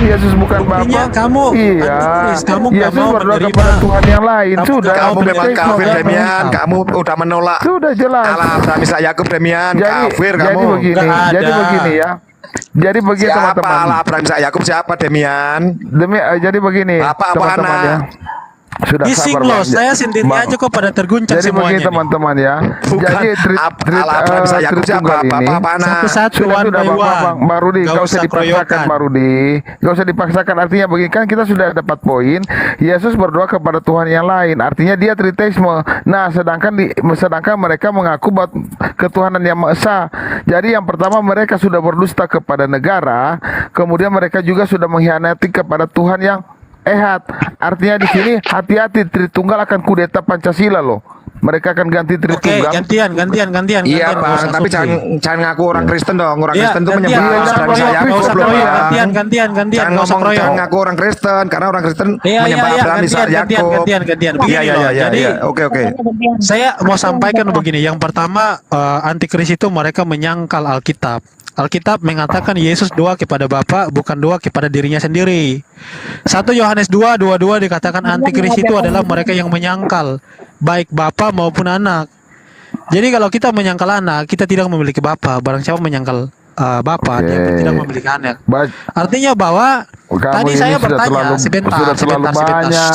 Yesus bukan Buktinya Bapa. kamu Iya. antikris, kamu nggak Yesus mau berdoa menerima. kepada Tuhan yang lain. Kamu Sudah. nggak mau Kamu memang menerima kafir, Abraham. Demian. Kamu udah menolak Sudah jelas. Allah, Abraham, Ishak, Yakub, Demian. Jadi Kafir kamu. begini, Nggak ada. jadi begini ya. Jadi begini Siapa teman-teman. Allah, Abraham, Ishak, Yakub? Siapa Demian? Jadi begini Bapak apa teman-teman anak? ya. Sudah Bising sabar loh, Bang. saya sendiri Bang. aja kok pada terguncang Jadi semuanya begini nih. teman-teman ya. Bukan Jadi Allah, Abraham, Ishak, Yakub. Siapa? Tritunggal ini Bapak apa anak? Satu-satu, sudah one by Bang, one. Bang Rudi, Nggak gak usah dipaksakan keroyokan. Bang Rudi, gak usah dipaksakan. Artinya begini kan kita sudah dapat poin. Yesus berdoa kepada Tuhan yang lain, artinya dia triteisme. Nah sedangkan mereka mengaku buat ketuhanan yang Maha Esa. Jadi yang pertama mereka sudah berdusta kepada negara, kemudian mereka juga sudah mengkhianati kepada Tuhan yang Ehad. Artinya di sini hati-hati, Tritunggal akan kudeta Pancasila loh. Mereka akan ganti Oke, Tritunggal. gantian. Iya nggak Bang, usah tapi asumsi. jangan ngaku orang Kristen dong. Orang Iya, Kristen tuh gantian, menyembah nggak usah Abraham, Ishak, kroyok, Yakub, nggak usah goblok, kroyok, Bang. gantian, Jangan nggak usah ngomong, kroyok. jangan ngaku orang Kristen, karena orang Kristen Iya, menyembah Abraham, Ishak, gantian. Yakub. Begini Iya, loh, jadi iya. Oke. saya mau sampaikan begini. Yang pertama, antikris itu mereka menyangkal Alkitab. Alkitab mengatakan Yesus doa kepada Bapa, bukan doa kepada dirinya sendiri. 1 Yohanes 2:22 dikatakan antikris itu adalah mereka yang menyangkal baik Bapa maupun anak. Jadi kalau kita menyangkal anak, kita tidak memiliki Bapa. Barang siapa menyangkal Bapa, dia pun Oke. tidak memiliki anak. Baik. Artinya bahwa Kamu tadi ini saya sudah bertanya terlalu, sebentar. banyak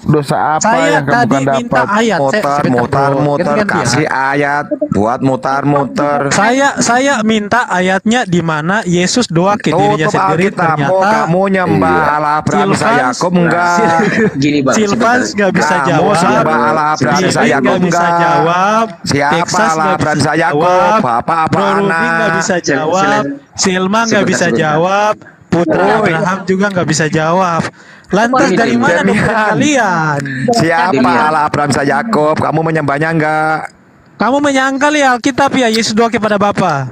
dosa apa Saya yang kamu tadi bukan minta dapat. ayat. Mutar, Ganti-ganti ya. kasih ayat buat mutar. Saya minta ayatnya di mana Yesus doa ke dirinya Tutup sendiri. Alkitab. Mau Ternyata kamu nyembah Iya. Allah, Abraham, Ishak, Silvans- Yakub enggak? Gini Bang, Silvans sebentar. nggak bisa Kamu jawab. sembah Allah, Abraham, Billy Ishak, Yakub nggak bisa enggak? jawab. Siapa Texas Allah, nggak Abraham, bisa Ishak, Yakub? jawab. Bapak apa Bro Rudy anak? nggak bisa jawab. Silma nggak bisa Sebentar. jawab. Putra Woi. Abraham juga nggak bisa jawab. Lantas Ini dari mana Demian. doktrin kalian? Siapa Demian. Allah, Abraham, Ishak, Yakub? Kamu menyembahnya enggak? Kamu menyangkal ya Alkitab ya Yesus doa kepada Bapa.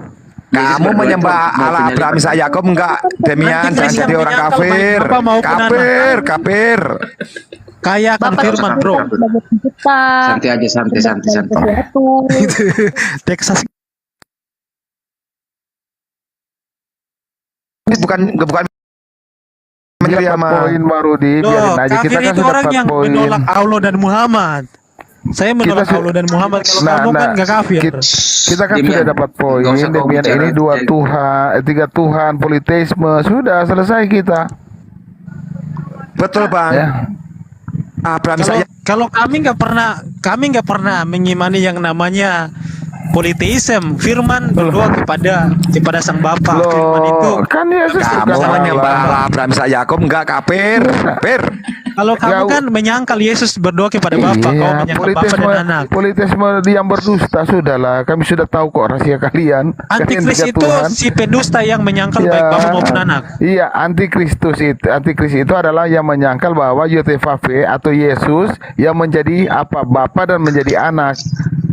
Kamu berdoa menyembah itu mau Allah, punya Abraham, lipat. Ishak, Yakub enggak? Demian, Nanti jangan Kristen jadi orang menyangkal baik kafir. Bapak maupun anak. Kafir. Kayak akan firman bro. Santai aja, santai. Texas Ini bukan menjadi Dapat sama. poin baru di biarin Loh, aja, kita kafir kan itu sudah orang dapat yang poin. menolak Allah dan Muhammad. Saya menolak Kita su- Allah dan Muhammad. Kalau kamu kan nggak kafir. Kita kan Demian. sudah dapat poin. Nggak usah kau Demian bicara. ini dua Tuhan, tiga Tuhan, politeisme, sudah selesai kita. Betul Bang. Ya. Abraham, Kalau, Ishak, kalau kami nggak pernah mengimani yang namanya politeisme. Firman berdoa kepada Sang Bapa. Firman itu. Loh, kan Yesus kamu juga menyembah salah. Allah, Abraham, Ishak, Yakub enggak? Kafir. Kalau kamu Nggak- kan menyangkal Yesus berdoa kepada Bapa, kau Iya, menyangkal Bapa dan anak. politisme yang berdusta sudahlah. Kami sudah tahu kok rahasia kalian. Antikris Kalian tiga itu Tuhan. si pendusta yang menyangkal Ya. baik Bapa maupun anak. Iya, antikris itu adalah yang menyangkal bahwa Yotevave atau Yesus yang menjadi apa Bapa dan menjadi anak.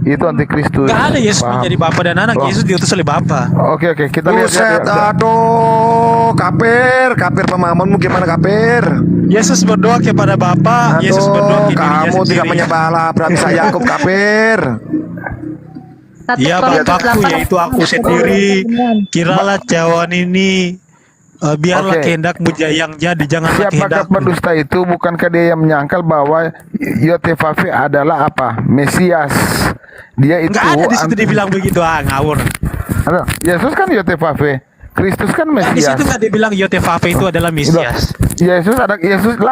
Itu antikristus. Gak ada Yesus Paham? menjadi Bapa dan anak. Oh. Yesus diutus oleh Bapa. Oke, kita lihat. Buset, aduh, kafir pemahamanmu gimana kafir? Yesus berdoa kepada Bapa, Yesus berdoa Aduh, ke dirinya kamu tidak sendiri. menyembah Allah, Abraham, Ishak, Yakub, kafir. Ya Bapakku yaitu aku sendiri. Kiralah cawan ini biarlah Oke. kehendakmu yang jadi, janganlah Siapakah kehendakmu. pendusta itu? Bukankah dia yang menyangkal bahwa Yotevave adalah apa? Mesias. Dia itu. Enggak ada di situ dibilang begitu, ngawur. Aduh, Yesus kan Yotevave. Kristus kan Di Mesias. situ nggak dibilang Yotevave itu adalah Mesias. Yesus lah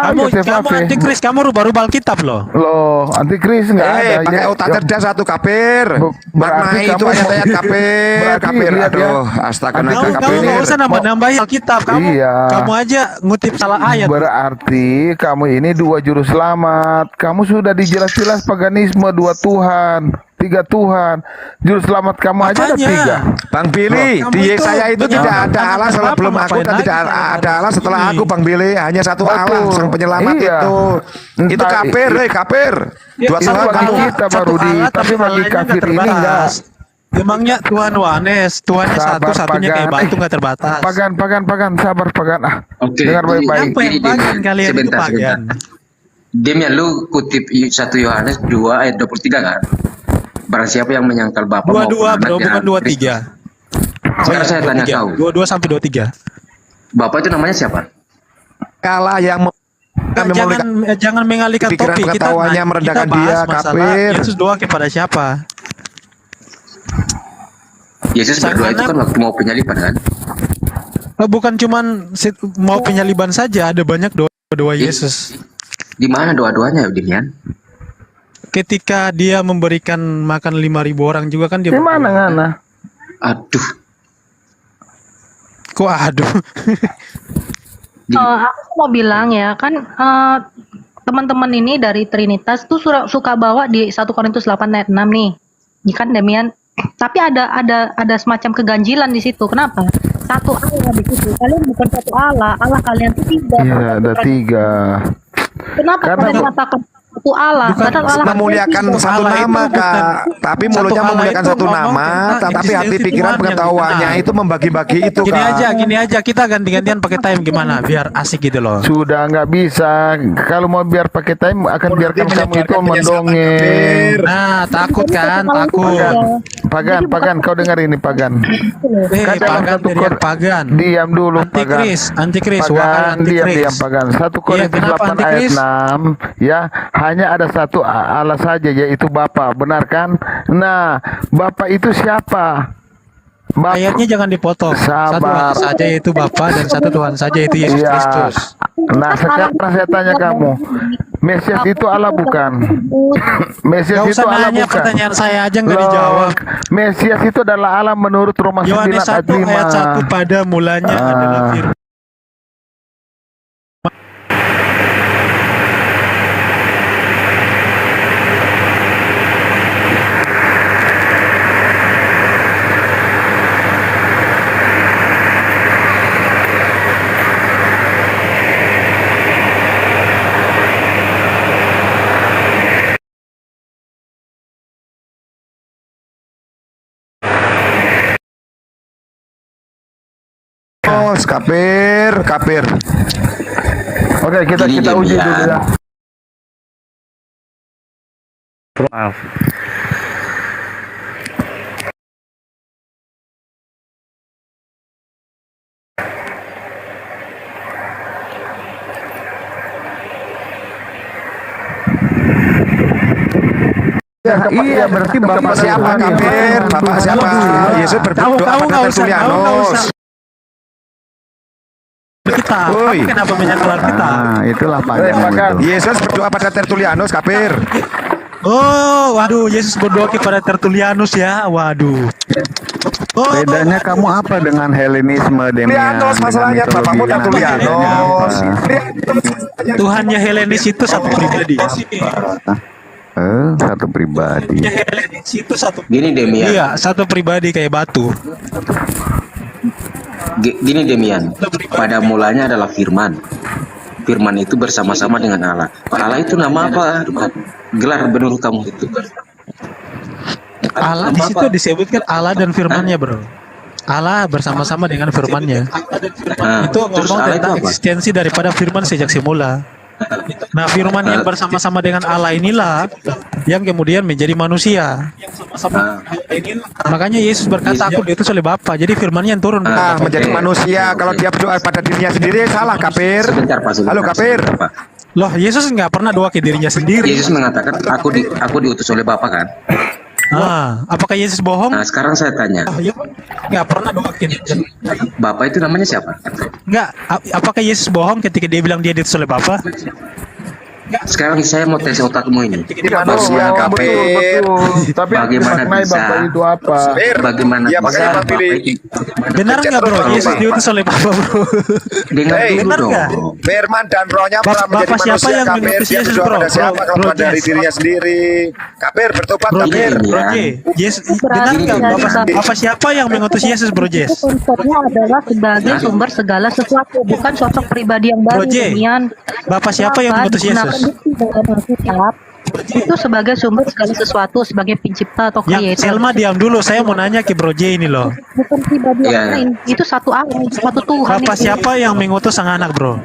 Kamu Yotevave. antikris, kamu rubah-rubah Alkitab loh. Loh, antikris nggak ada. Pakai otak cerdas satu kafir. Makna itu kamu ayat-ayat kafir, berarti kafir. lihat ya. Aduh, astaga, Kamu naga kamu kafir. nggak usah nambah-nambahin Alkitab. Kamu Iya. kamu aja ngutip salah ayat. Berarti kamu ini dua juru selamat. Kamu sudah dijelas-jelas paganisme, dua Tuhan, tiga Tuhan. Juru selamat kamu aja ada Makanya. tiga. Bang Billy, Kamu di itu saya itu tidak menyalahkan ada Allah Bapak, sebelum aku ngapain dan tidak lagi kalau ada Allah setelah ini? aku, Bang Billy. Hanya satu Betul. Allah, sang penyelamat Iya. itu. Itu Entah- kafir, kafir. Ya, Dua itu Tuhan bagi kamu. kita, Pak Rudi, tapi bagi kafir ini enggak. Emangnya Tuhan Wanes, Tuhannya Sabar, satu-satunya kayak Pagan. batu nggak terbatas. Pagan, sabar Pagan. Oke. Dengar baik-baik. Apa yang Pagan kalian itu Sebentar. Pagan? Demian, lu kutip 1 Yohanes 2 ayat 23 kan? Barang siapa yang menyangkal Bapa maupun 22 anak bro, dan bukan 23. Sekarang saya tanya kau, 22 sampai 23. Bapak itu namanya siapa? Allah yang Jangan mengalihkan pikiran topik. ketawanya merendahkan bahas dia, masalah kafir. Yesus doa kepada siapa? Yesus berdoa itu kan waktu mau penyaliban kan? Bukan cuman mau penyaliban saja, ada banyak doa Yesus. Di mana doa-doanya, Demian? Ketika dia memberikan makan 5.000 orang juga kan dia. Di mana ngana? Aduh, Kok aduh. Aku mau bilang ya kan teman-teman ini dari Trinitas tuh suka bawa di 1 Korintus 8 ayat 6 nih. Ini kan Demian. Tapi ada semacam keganjilan di situ. Kenapa? Satu Allah di situ. Kalian bukan satu Allah. Allah kalian itu tiga. Iya, ada 3. Kenapa Karena kalian mengatakan satu Allah? Bukan Padahal Allah memuliakan itu satu Allah itu nama, bukan- Kak. Tapi Satu mulutnya Allah memuliakan itu satu ngomong nama, tentang tapi hati eksistensi pikiran Tuhan yang pengetahuannya benar. itu membagi-bagi itu, Gini Kak. aja kita ganti-gantian pakai time gimana biar asik gitu loh. Sudah nggak bisa. Kalau mau biar pakai time akan biarkan kamu itu mendongeng. Nah, takut kan? Takut. Pagan, kau dengar ini Pagan. Kan dalam Pagan satu teriak Pagan. Diam dulu Pagan. Antikris, wahai Pagan, diam antikris. Pagan. 1 Korintus kenapa 8 ayat antikris? 6 ya, hanya ada satu Allah saja yaitu Bapa, benar kan? Nah, Bapa itu siapa? Bapa. Ayatnya jangan dipotong. Satu Sabar. Allah saja yaitu Bapa dan satu Tuhan saja yaitu Yesus Iya. Kristus. Nah, sekarang saya tanya kamu, Mesias itu Allah bukan? Mesias Gak itu usah Allah nanya bukan? pertanyaan saya aja nggak Loh, dijawab. Mesias itu adalah Allah menurut Roma 9 Yohanes 1 ayat 5. ayat 1 pada mulanya adalah firman. Oh, kapir. Oke, kita Gini, uji Demian. dulu ya. Maaf. Iya, berarti Bapak siapa, kapir? Bapak siapa? Yesus berdoa Kamu pada nggak usah Tertulianos. kita. Woi. Kamu kenapa menyangkal kita? Itulah Pagan. Yesus berdoa pada Tertulianos, kapir. Oh, waduh, Yesus berdoa kepada Tertulianus ya. Waduh. Oh, Bedanya kamu apa dengan Helenisme, Demian? Tertulianos masalahnya, Dengan bapakmu mitologi Tertulianos. apa? Tuhannya Helenis itu satu pribadi. Satu pribadi. Helenis itu satu. Gini Demian, Iya, satu pribadi kayak batu. Gini Demian. Pada mulanya adalah Firman. Firman itu bersama-sama dengan Allah. Allah itu nama apa? Gelar menurut kamu itu? Allah di situ disebutkan Allah dan firman-Nya, Bro. Allah bersama-sama dengan firman-Nya. Nah, Itu terus ngomong Allah itu tentang apa? eksistensi daripada firman sejak semula. Nah, firman yang bersama-sama dengan Allah inilah yang kemudian menjadi manusia. Makanya Yesus berkata, aku diutus oleh Bapa. Jadi firman-Nya yang turun. Menjadi manusia. Kalau dia berdoa pada dirinya sendiri, salah, kapir. Sebentar, Pak. Halo, kapir. Sebentar, Pak. Loh, Yesus nggak pernah doa ke dirinya sendiri. Yesus mengatakan, aku diutus oleh Bapa kan? Apakah Yesus bohong? Nah, sekarang saya tanya, Ya, nggak pernah doa ke dirinya. Bapa itu namanya siapa? Nggak. Apakah Yesus bohong ketika dia bilang dia diutus oleh Bapa? Sekarang saya mau tes otakmu ini. Manusia, kapir. Tapi yang Bagaimana dimaknai bisa? Bapak itu apa? Bagaimana Iya, bisa makanya Pak Bapak pilih. itu? Benar nggak, Bro? Yesus diutus oleh Bapa, Bro. Dengar Hei, dulu benar dong. nggak? Firman dan rohnya Bapak- pernah menjadi Bapak siapa manusia, yang kapir. mengutus Dia Yesus, berdoa bro? pada siapa Bro, kalau bukan bro, dari Jess. dirinya sendiri. Kapir, bertobat, Bro, kapir. Iya. Bro J, Yesus, benar nggak Bapak siapa yang mengutus Yesus, Bro Jess? konsepnya adalah sebagai sumber segala sesuatu, bukan sosok pribadi yang Bro baru. J, Demian. Bapak siapa yang mengutus Digunakan Yesus? bukti dalam Alkitab itu sebagai sumber segala sesuatu, sebagai pencipta atau Yang creator. Selma diam dulu, saya mau nanya ke Bro J ini loh. Bukan pribadi yang Iya. lain, itu satu Allah, satu Tuhan. Bapak itu. siapa yang mengutus sang anak, Bro?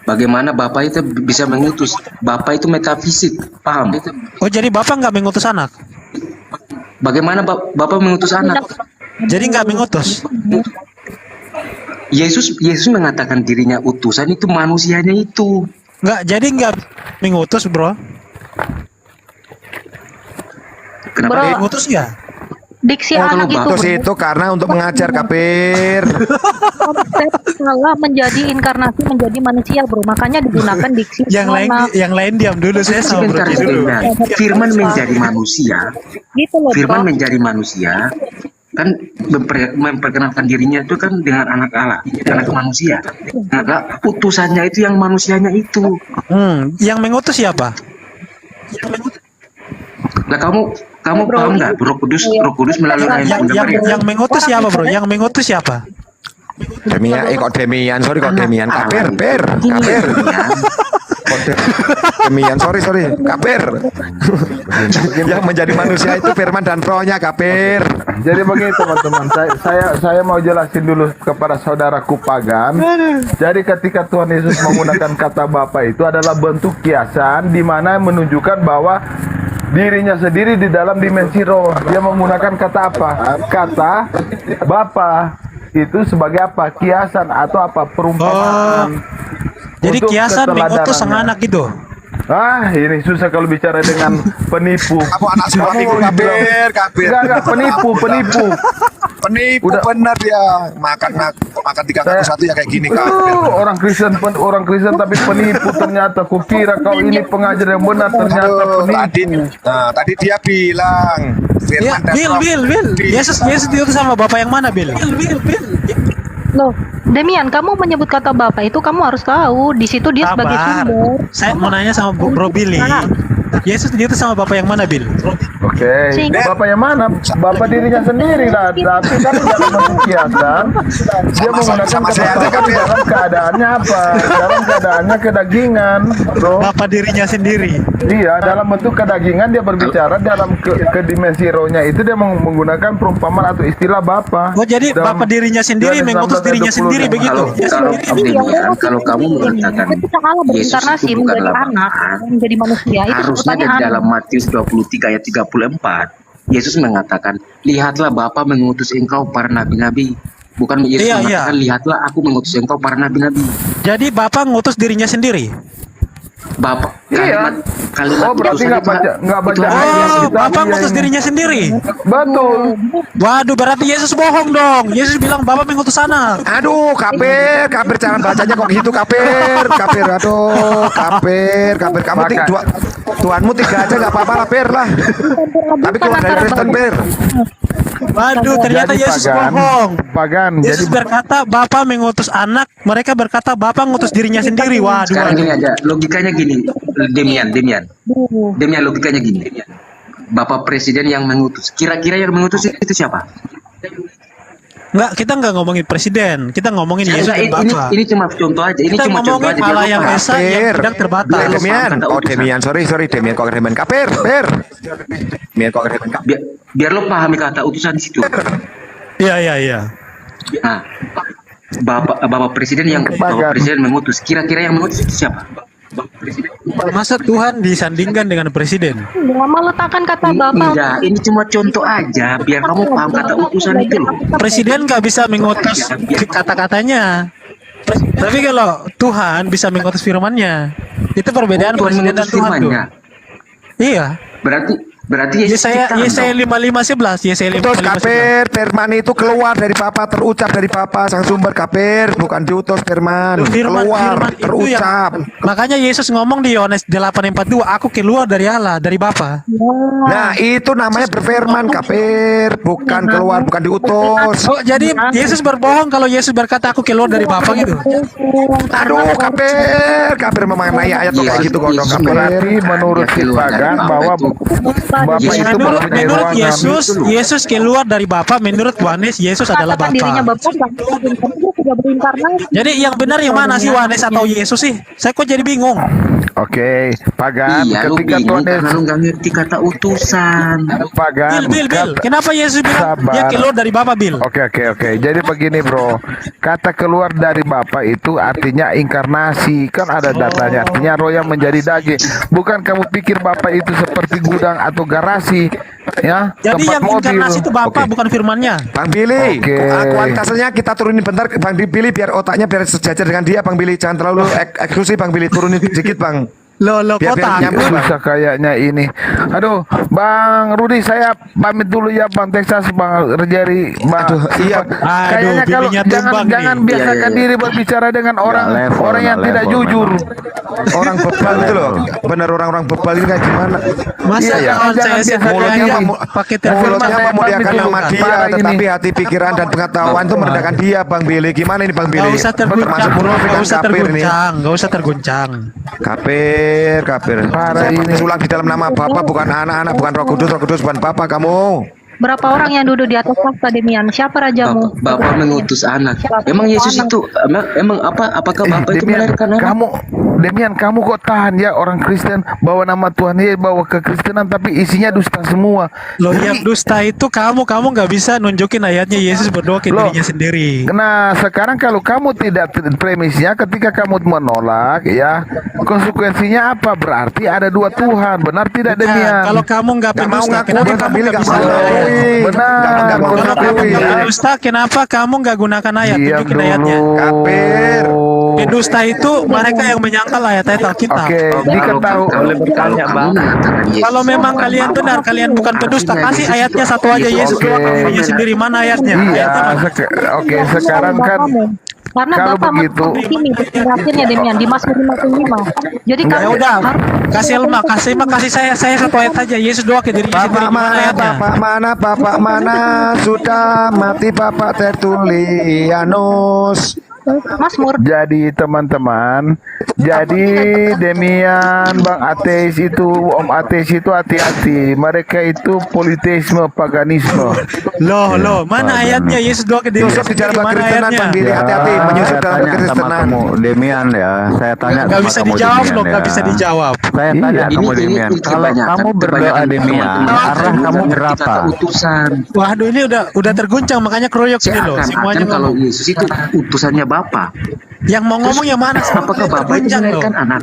Bagaimana Bapak itu bisa mengutus? Bapak itu metafisik, paham? Oh, jadi Bapak nggak mengutus anak? Bagaimana Bapak mengutus anak? Jadi nggak mengutus? Yesus mengatakan dirinya utusan, itu manusianya itu. Jadi nggak mengutus, bro. Bro, Kenapa? Mengutus ya? diksi Oh, anak kalau itu Terus itu karena untuk mengajar kapir. konsep salah menjadi inkarnasi menjadi manusia, bro. Makanya digunakan diksi anak. Yang lain diam dulu, saya sama Sebentar, Bro dulu. sebentar. Firman menjadi manusia. Gitu loh, Firman bro. menjadi manusia kan memperkenalkan dirinya itu kan dengan anak Allah, anak manusia. Nah, utusannya itu yang manusianya itu. Yang mengutus siapa? Nah, kamu paham nggak? Roh Kudus melalui ayat Yang mengutus siapa, bro? Yang mengutus siapa? Demian, kok Demian, sorry kok Demian, kapir. Demian, sorry, kapir. Yang menjadi manusia itu firman dan rohnya, kapir. Jadi begini teman-teman, saya mau jelasin dulu kepada saudaraku pagan. Jadi ketika Tuhan Yesus menggunakan kata Bapa itu adalah bentuk kiasan di mana menunjukkan bahwa dirinya sendiri di dalam dimensi roh. Dia menggunakan kata apa? Kata Bapa itu sebagai apa? Kiasan atau apa? Perumpamaan. Jadi Untuk kiasan mengutus sang keteladanan. anak gitu. Ah, ini susah kalau bicara dengan penipu. Kamu anak sekolah Kamu minggu, bilang- kapir. Enggak, penipu. Penipu Udah. benar dia. Makan 3 ngaku 1 ya kayak gini, kapir. Orang Kristen tapi penipu ternyata. Kukira kau ini pengajar yang benar, ternyata Aduh, penipu. tadi dia bilang Ya, firman dan roh. Bill. Yesus diutus sama Bapak yang mana, Bill? Bill. Loh, Demian, kamu menyebut kata Bapa itu kamu harus tahu di situ dia sebagai Sabar. sumber. Saya mau nanya sama Bro Billy. Yesus diutus sama Bapak yang mana, Bill? Oke, Sehingga- Bapak yang mana? Bapak dirinya sendiri lah. Tapi kan dalam bentuk kiasan, dia menggunakan sama kata saya aja, Bapa kan, ya? dalam keadaannya apa? Dalam keadaannya kedagingan, bro. Bapak dirinya sendiri. Iya, dalam bentuk kedagingan dia berbicara dalam ke dimensi rohnya itu dia menggunakan perumpamaan atau istilah Bapa. Oh, jadi Dalam Bapak dirinya sendiri Yohanes mengutus 16 dirinya 20. sendiri begitu? Kalau kamu mengatakan ketika Allah Yesus berinkarnasi itu menjadi bukanlah anak, Bapa, menjadi manusia, itu harusnya sebutannya di anak. dalam Matius 23 ayat 34 Yesus mengatakan, lihatlah Bapa mengutus engkau para nabi-nabi. Bukan Yesus Iya, mengatakan, lihatlah aku mengutus engkau para nabi-nabi. Jadi Bapak ngutus dirinya sendiri. Bapak, Iya. kalimat Oh, berarti utusan nggak baca itu ayat. hanya Oh, Kita Bapak iya ngutus ini. dirinya sendiri. Betul. Waduh, berarti Yesus bohong dong. Yesus bilang Bapak mengutus anak. Aduh, kapir cara bacanya kok gitu, kapir. Aduh, kapir. Kamu Maka- Tuhanmu 3 aja nggak apa-apa lah, Pir lah. Tapi keluar dari Kristen, Pir. Waduh, ternyata Jadi Yesus pagan, bohong. Pagan. Yesus Jadi berkata Bapak mengutus anak, mereka berkata Bapak ngutus dirinya sendiri. Waduh, sekarang waduh. gini aja, logikanya gini, Demian logikanya gini. Bapak Presiden yang mengutus, kira-kira yang mengutus itu siapa? Enggak, kita nggak ngomongin presiden, kita ngomongin Yesus dan Bapak. Ini cuma contoh aja. Ini Kita cuma contoh ngomongin aja. Allah biar yang lo paham. esa yang Kapir. tidak terbatas. Biar- Demian. kata Oh, utusan. Demian. Sorry. Demian kok Demian. Kapir. Demian kok Demian. Biar lo pahami kata utusan di situ. Iya. Nah, Bapak Presiden mengutus. Kira-kira yang mengutus itu siapa? Bapak Presiden. Masa Tuhan disandingkan dengan presiden? Nggak meletakkan kata Bapa. Enggak, ini cuma contoh aja. Biar kamu paham kata utusan itu loh. Presiden nggak bisa mengutus kata-katanya. Tapi kalau Tuhan bisa mengutus firman-Nya, itu perbedaan Tuhan presiden dan mengutus Tuhan tuh. firman-Nya. Iya. Berarti Yesus ciptaan Yesaya dong. 55:11, Yesaya Utus 55:11. kapir, firman itu keluar dari Bapa, terucap dari Bapa sang sumber, kapir, bukan diutus firman. Keluar, Firman itu yang terucap. makanya Yesus ngomong di Yohanes 8:42, aku keluar dari Allah, dari Bapa. Nah, itu namanya berfirman, kapir, bukan keluar, bukan diutus. Oh, jadi Yesus berbohong kalau Yesus berkata aku keluar dari Bapa gitu. Aduh, kapir memaknai ayat tuh kayak gitu, gondong kapir. berarti menurut si pagan bahwa Bapak itu Menurut mempunyai ruangan. Yesus keluar dari Bapa, menurut Yohanes Yesus adalah Katakan dirinya Bapa. Bapa, dia sudah berinkarnasi. Jadi yang benar yang mana sih, Yohanes atau Yesus sih? Saya kok jadi bingung. Oke, pagan. Iya, lu Ketika bingung Tuhan karena lu nggak ngerti kata utusan. pagan. Bill. Kenapa Yesus bilang Sabar. dia keluar dari Bapa, Bill? Oke. Jadi begini bro, kata keluar dari Bapa itu artinya inkarnasi, kan ada datanya. Artinya roh yang menjadi daging. Bukan kamu pikir Bapa itu seperti gudang atau garasi. ya, Jadi tempat yang mobil. inkarnasi itu Bapa, Oke. bukan firmannya. Bang Billy, Oke. kualitasnya kita turunin bentar, Bang Billy, biar otaknya biar sejajar dengan dia, Bang Billy. Jangan terlalu eksklusif, Bang Billy. Turunin dikit, Bang. Lo Biar kota. nyambung, Bang. Susah kayaknya ini. Aduh, Bang Rudi, saya pamit dulu ya, Bang Texas, Bang Rejari, Bang. Aduh, iya. Kayaknya Aduh, kalau bininya jangan tumbang nih. jangan biasakan Iya. diri berbicara dengan orang level, orang yang nggak tidak level jujur. Orang bebal itu loh. Bener orang-orang bebal ini kayak gimana? Masa Iya, kawan jangan saya biasa sendiri mulutnya aja mau- pakai telepon Mulutnya saya memuliakan pamit dulu, nama kan. dia, Parah ini. tetapi hati, pikiran, dan pengetahuan itu merendahkan dia, Bang Billy. Gimana ini, Bang Billy? Gak usah terguncang, Termasuk bro. munafik Gak dan usah kafir ini. terguncang, gak usah terguncang. Kafir. Parah Saya ini. ulang di dalam nama Bapa, bukan anak-anak, bukan Roh Kudus bukan Bapa kamu. Berapa orang yang duduk di atas takhta Demian? Siapa rajamu? Bapak mengutus anak. Emang Yesus itu emang apakah Bapak itu Demian, melahirkan anak? kamu kok tahan ya orang Kristen bawa nama Tuhan Yesus bawa ke Kristenan tapi isinya dusta semua. Lo yang dusta itu kamu nggak bisa nunjukin ayatnya Yesus berdoa ke Loh. dirinya sendiri. Nah, sekarang kalau kamu tidak premisnya ketika kamu menolak ya, konsekuensinya apa? Berarti ada dua Tuhan. Benar tidak Nah, Demian? kalau kamu nggak Nggak mau pendusta, ngakuin, kenapa Bang kamu Billy, nggak nggak bisa mau gunakan ayat? ngakuin. Benar. Nggak mau Kalau kamu ngakuin. pendusta, kenapa kamu nggak gunakan ayat? Diam Tunjukin ayatnya. dulu. Kafir. Pendusta itu mereka yang menyangkal ayat-ayat Alkitab. Oke, diketahui. boleh bertanya, Bang? Kalau memang kalian benar, kalian bukan pendusta, kasih ayatnya satu aja Yesus Oke. doa ke dirinya sendiri. Mana ayatnya? Iya, Ayatnya mana? oke, sekarang kan Karena kalau Bapak begitu ini penjelasannya Demian di Mazmur 55. Jadi Ya kamu udah, kasih saya satu ayat aja. Yesus doa ke dirinya sendiri. Bapak Mana mana, ayatnya? Bapak mana, sudah mati Bapak Tertulianus. Mazmur jadi teman-teman, jadi Demian, Bang Ateis itu, Om Ateis itu hati-hati. Mereka itu politisme, paganisme. Loh, mana ayatnya Yesus doa ke dirinya Yusuf di dalam sendiri? Mana kekristenan, ayatnya? Bang Billy, hati-hati menyusup saya dalam tanya sama kekristenan. kamu, Demian ya. Saya tanya Nggak sama bisa kamu, dijawab Demian, loh, nggak ya. bisa dijawab. Saya tanya Iya. kamu, Ini Demian. Kalau kebanyakan- kamu berdoa, kebanyakan Demian, teman-teman arah kamu kita berapa? utusan. Waduh, ini udah terguncang, makanya keroyok ini loh. Seakan-akan Semuanya kalau ngomong. Yesus itu utusannya Bapa. Yang mau ngomong yang mana? Apakah Bapak itu Terguncang loh. melahirkan anak?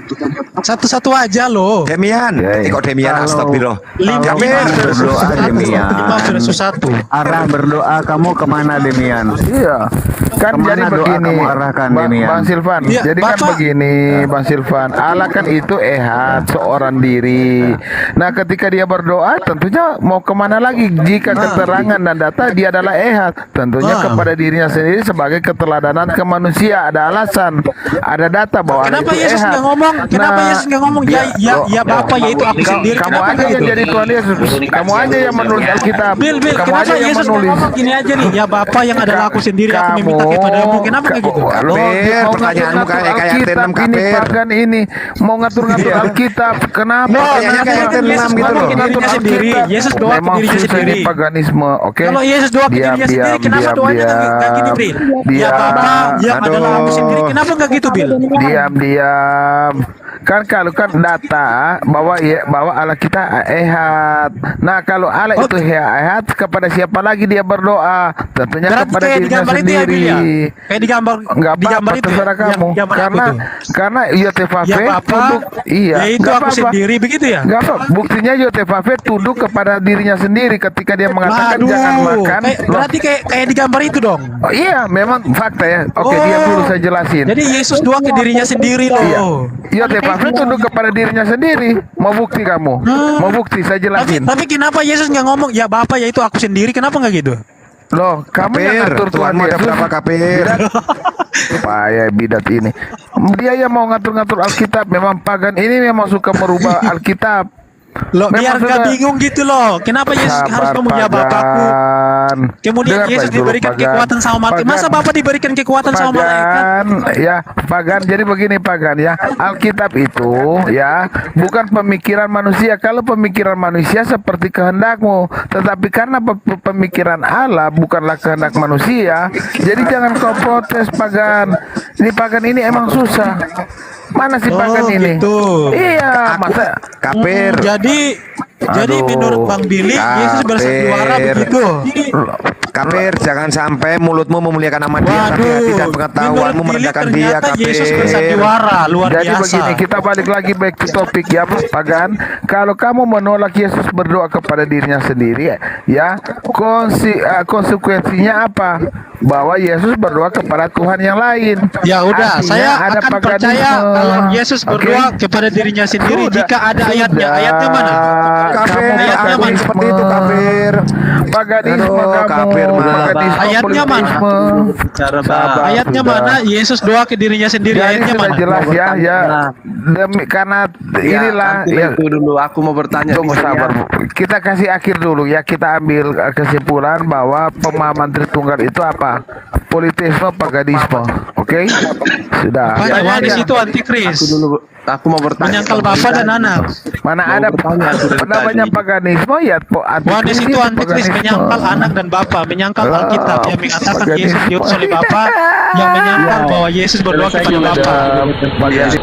Satu-satu aja loh. Demian, kok Demian, Kalau- astagfirullah. Lima Kafir. berdoa, Demian. versus 1. Arah berdoa kamu kemana, Demian? Iya. Kan Kemana jadi doa begini, kamu arahkan, Bang, Demian? Bang Silvan. Iya, Jadi kan Bapak- begini, Bang Silvan. Allah kan itu ehad, seorang diri. Nah, ketika dia berdoa, tentunya mau kemana lagi? Jika keterangan dan data dia adalah ehad, tentunya kepada dirinya sendiri sebagai keteladanan ke manusia. Ada alasan, ada data bahwa Allah Kenapa itu Yesus ehad. nggak ngomong? Kenapa Nah, Yesus nggak ngomong? Ya Bapa, yaitu aku sendiri. Kamu Kenapa aja nggak yang gitu? jadi Tuhan Yesus. Kamu aja yang menulis Alkitab. Bill, Kamu kenapa aja yang Yesus nggak menulis. ngomong gini aja nih? Ya Bapa yang adalah aku sendiri, aku meminta kepadamu. Kenapa nggak gitu? Loh, Kafir, mau pertanyaanmu ngatur-ngatur kayak Alkitab RT6 ini kafir. pagan ini mau ngatur-ngatur Iya. Alkitab. Kenapa? Kayaknya kayak Kenapa? RT6 Yesus gitu ngomong loh. ke dirinya sendiri. Yesus doa ke Memang dirinya susah sendiri. ini paganisme, oke? Kalau Yesus doa ke dirinya sendiri, kenapa doanya nggak gini, Bil? Ya Bapa yang Aduh. adalah aku sendiri, kenapa nggak gitu, Bil? Diam. Kan kalau kan data bahwa Allah kita ehad. Nah, kalau Allah itu ehad, kepada siapa lagi dia berdoa? Tentunya Berarti kepada kayak dirinya digambar itu ya, Bil, sendiri. ya? Kayak digambar Nggak digambar apa-apa, itu ya? terserah kamu. Yang gambar apa Karena itu? karena Yotefafe Ya Bapa, tunduk, iya. yaitu nggak aku apa-apa. sendiri, begitu ya? Nggak apa. Buktinya Yotefafe tunduk kepada dirinya sendiri ketika dia mengatakan Waduh, jangan makan. Loh, berarti kayak digambar itu dong. oh, iya, memang fakta ya. Oke, Oh. dia dulu saya jelasin. Jadi Yesus doa ke dirinya sendiri loh. Yotefafe tunduk kepada dirinya sendiri. Mau bukti kamu? Mau bukti saya jelasin. Tapi kenapa Yesus nggak ngomong ya Bapa yaitu aku sendiri? Kenapa nggak gitu? Loh, kamu yang Kafir, ngatur Tuhan Tuhanmu ada Yesus. berapa kafir? Payah bidat ini. Dia yang mau ngatur-ngatur Alkitab. Memang pagan ini memang suka merubah Alkitab. Loh, biar Memang nggak sudah- bingung gitu loh. Kenapa Yesus harus ngomong ya Bapakku? pagan. Kemudian Dengar Yesus baik dulu, diberikan pagan. kekuatan sama malaikat. Masa Pagan. Bapak diberikan kekuatan sama malaikat? Pagan, ya pagan. Jadi begini pagan ya, Alkitab itu ya bukan pemikiran manusia. Kalau pemikiran manusia seperti kehendakmu, tetapi karena pemikiran Allah bukanlah kehendak manusia, jadi jangan kau protes pagan. Ini pagan ini emang susah. Mana si pagan Oh, ini? gitu. Iya, masa Kafir. Jadi Aduh. menurut Bang Billy Yesus bersuara Kafir. begitu. Kafir, jangan sampai mulutmu memuliakan nama dia, tapi hati dan pengetahuanmu menurut Billy merendahkan dia. ternyata Yesus Kafir. bersandiwara luar Jadi biasa. begini, kita balik lagi back to topik ya Pagan. Kalau kamu menolak Yesus berdoa kepada dirinya sendiri, ya konsekuensinya apa? Bahwa Yesus berdoa kepada Tuhan yang lain. Ya udah, Artinya saya ada akan paganisme. percaya kalau Yesus berdoa Oke? kepada dirinya sendiri Sudah, jika ada ayatnya. sudah. Ayatnya mana? Kafir, Ayatnya aku mana? seperti itu kafir. Paganisme Aduh, kamu, kafir, paganisme, Ayatnya mana? politisme. Bicara Sabar. Ayatnya sudah. mana? Yesus doa ke dirinya sendiri. Jadi Ayatnya sudah mana? jelas ya, demi karena inilah ya. Itu dulu aku mau bertanya. Tunggu bisa sabar, ya? Bu. Kita kasih akhir dulu ya. Kita ambil kesimpulan bahwa pemahaman Tritunggal itu apa? Politisme, paganisme. Oke? Sudah. Apa? Ya, Yohanes ya. itu antikris. Aku dulu aku mau bertanya. Menyangkal Bapa dan Anak. Mana Mau ada bertanya aku dari namanya tadi. paganisme ya? Yohanes itu antikris, menyangkal Anak dan Bapa, menyangkal Alkitab yang mengatakan Yesus diutus oleh Bapa, yang menyangkal bahwa Yesus berdoa kepada Bapa. Paganisme.